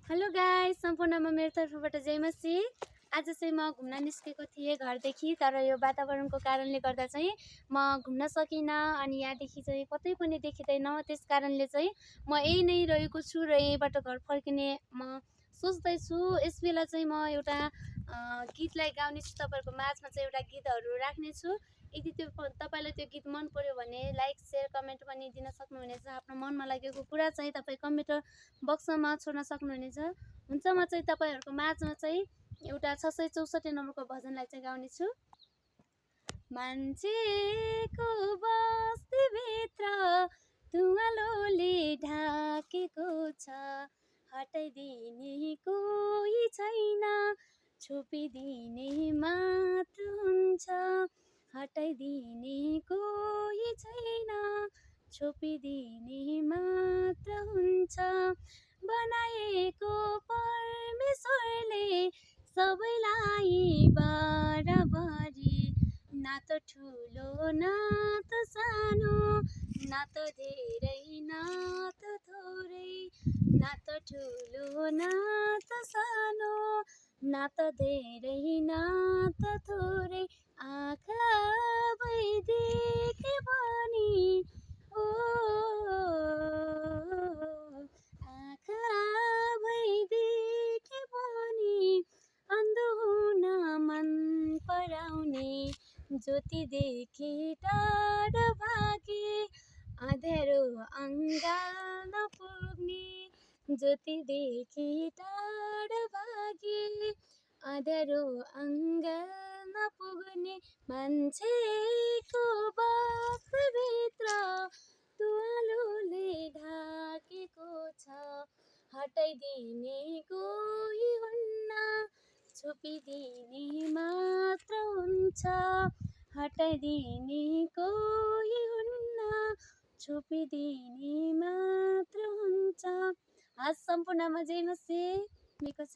Hello guys, सम्पूर्णमा मेरो तर्फबाट जय मसी। आज चाहिँ म घुम्न निस्केको थिएँ घरदेखि, तर यो वातावरणको कारणले गर्दा चाहिँ म घुम्न सकिनँ अनि यहाँदेखि चाहिँ कतै पनि देखिँदैन। त्यस कारणले चाहिँ म यही नै रहेको छु र यहीँबाट घर फर्किने म सोच्दैछु। यस बेला चाहिँ म एउटा गीतलाई गाउनेछु, तपाईँहरूको माझमा चाहिँ एउटा गीतहरू राख्नेछु। यदि तपाईँलाई त्यो गीत मन पर्यो भने लाइक शेयर कमेन्ट पनि दिन सक्नुहुनेछ। आफ्नो मनमा लागेको कुरा चाहिँ तपाईँ कमेन्ट बक्समा छोड्न सक्नुहुनेछ। हुन्छ, म चाहिँ तपाईँहरूको माझमा चाहिँ एउटा 664 नम्बरको भजनलाई चाहिँ गाउनेछु। मान्छेको बस्तीभित्र धुवालोले ढाकेको छ, हटाइदिने कोही छैन, छोपिदिने मात्र हुन्छ। हटाइदिने कोही छैन, छोपिदिने मात्र हुन्छ। बनाएको परमेश्वरले सबैलाई बराबरी, न त ठुलो न त सानो, न त धेरै न त थोरै, न त ठुलो न त सानो, न त धेरै न त थोरै। आँखा भइदेखे पनि ओ, आँखा भइदेखे पनि अन्धो हुन मन पराउने, ज्योति देखे टाढा भागे अँध्यारो अँगाल नपुग्ने, ज्योति देखे टाढा भागे अँध्यारो अँगाल नपुग्ने। मान्छेको बस्तीभित्र तुवालोले ढाकेको छ, हटाइदिने कोही हुन्न, छोपिदिने मात्र हुन्छ। हटाइदिने कोही हुन्न, छोपिदिने मात्र हुन्छ। आज सम्पूर्णमा जय मसी लेखेको छ।